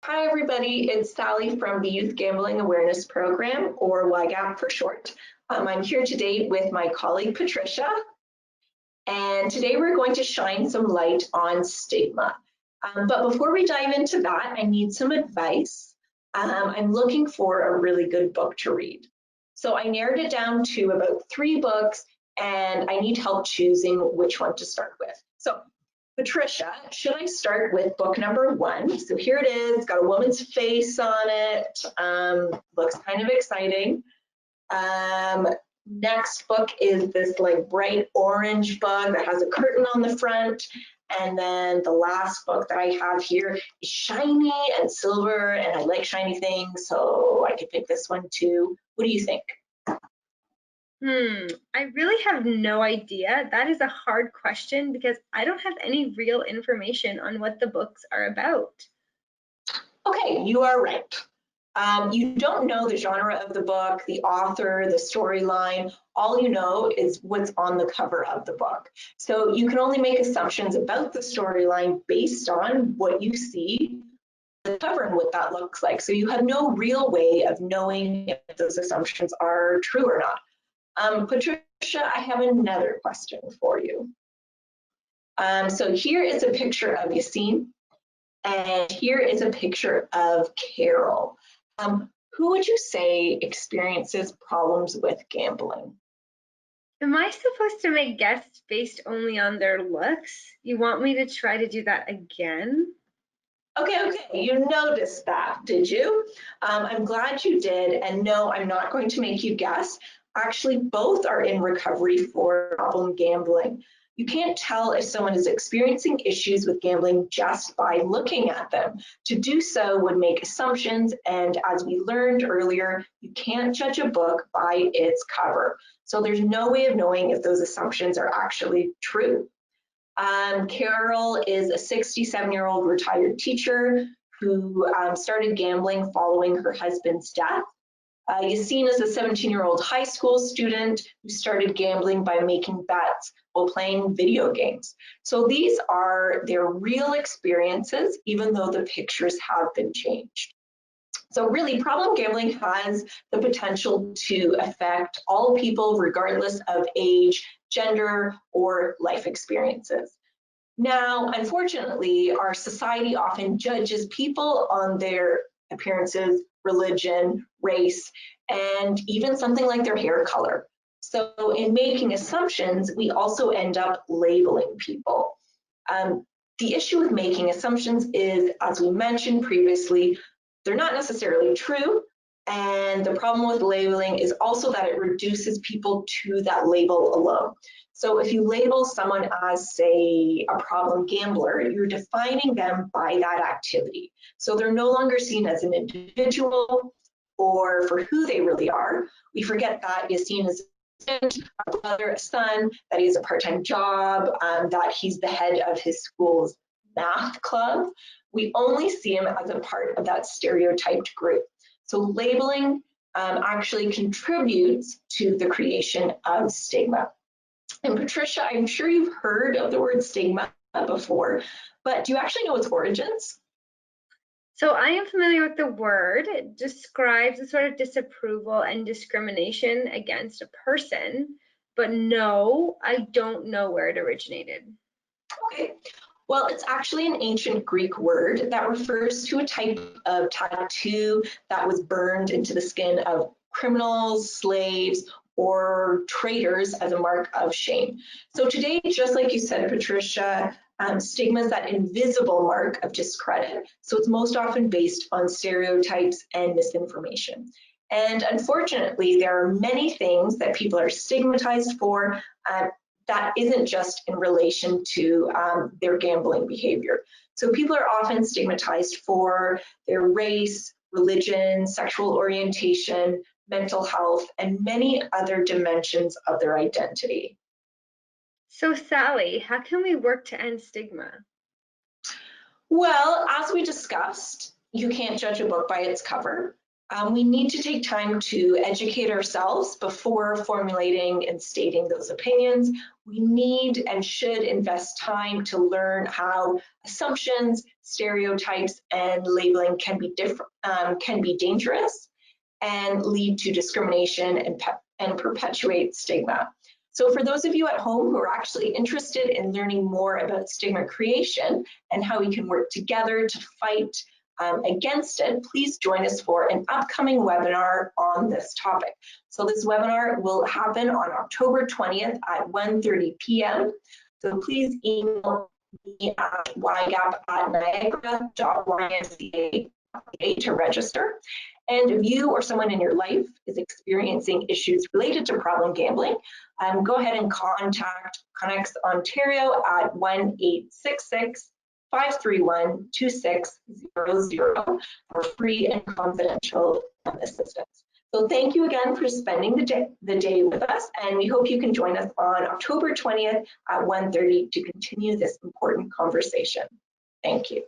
Hi everybody, it's Sally from the Youth Gambling Awareness Program, or YGAP for short. I'm here today with my colleague Patricia, and today we're going to shine some light on stigma. But before we dive into that, I need some advice. I'm looking for a really good book to read. So I narrowed it down to about 3 books, and I need help choosing which one to start with. So Patricia, should I start with book number 1? So here it is, got a woman's face on it, looks kind of exciting. Next book is this like bright orange book that has a curtain on the front. And then the last book that I have here is shiny and silver, and I like shiny things, so I could pick this one too. What do you think? I really have no idea. That is a hard question because I don't have any real information on what the books are about. Okay, you are right. You don't know the genre of the book, the author, the storyline. All you know is what's on the cover of the book. So you can only make assumptions about the storyline based on what you see the cover and what that looks like. So you have no real way of knowing if those assumptions are true or not. Patricia, I have another question for you. So here is a picture of Yassine, and here is a picture of Carol. Who would you say experiences problems with gambling? Am I supposed to make guesses based only on their looks? You want me to try to do that again? Okay, you noticed that, did you? I'm glad you did, and no, I'm not going to make you guess. Actually, both are in recovery for problem gambling. You can't tell if someone is experiencing issues with gambling just by looking at them. To do so would make assumptions, and as we learned earlier, you can't judge a book by its cover. So there's no way of knowing if those assumptions are actually true. Carol is a 67-year-old retired teacher who started gambling following her husband's death. Yassine is a 17-year-old high school student who started gambling by making bets while playing video games. So these are their real experiences, even though the pictures have been changed. So really, problem gambling has the potential to affect all people regardless of age, gender, or life experiences. Now, unfortunately, our society often judges people on their appearances, religion, race, and even something like their hair color. So in making assumptions, we also end up labeling people. The issue with making assumptions is, as we mentioned previously, they're not necessarily true. And the problem with labeling is also that it reduces people to that label alone. So if you label someone as, say, a problem gambler, you're defining them by that activity. So they're no longer seen as an individual or for who they really are. We forget that Yassine is a brother, a son, that he has a part-time job, that he's the head of his school's math club. We only see him as a part of that stereotyped group. So labeling actually contributes to the creation of stigma. And Patricia, I'm sure you've heard of the word stigma before, but do you actually know its origins? So I am familiar with the word. It describes a sort of disapproval and discrimination against a person, but no, I don't know where it originated. Okay. Well, it's actually an ancient Greek word that refers to a type of tattoo that was burned into the skin of criminals, slaves, or traitors as a mark of shame. So today, just like you said, Patricia, stigma is that invisible mark of discredit. So it's most often based on stereotypes and misinformation. And unfortunately, there are many things that people are stigmatized for that isn't just in relation to their gambling behavior. So people are often stigmatized for their race, religion, sexual orientation, mental health, and many other dimensions of their identity. So Sally, how can we work to end stigma? Well, as we discussed, you can't judge a book by its cover. We need to take time to educate ourselves before formulating and stating those opinions. We need and should invest time to learn how assumptions, stereotypes, and labeling can be dangerous and lead to discrimination and perpetuate stigma. So for those of you at home who are actually interested in learning more about stigma creation and how we can work together to fight against it, please join us for an upcoming webinar on this topic. So this webinar will happen on October 20th at 1:30 p.m. So please email me at ygap@niagara.ymca to register. And if you or someone in your life is experiencing issues related to problem gambling, go ahead and contact Connects Ontario at 1-866-531-2600 for free and confidential assistance. So thank you again for spending the day with us, and we hope you can join us on October 20th at 1:30 to continue this important conversation. Thank you.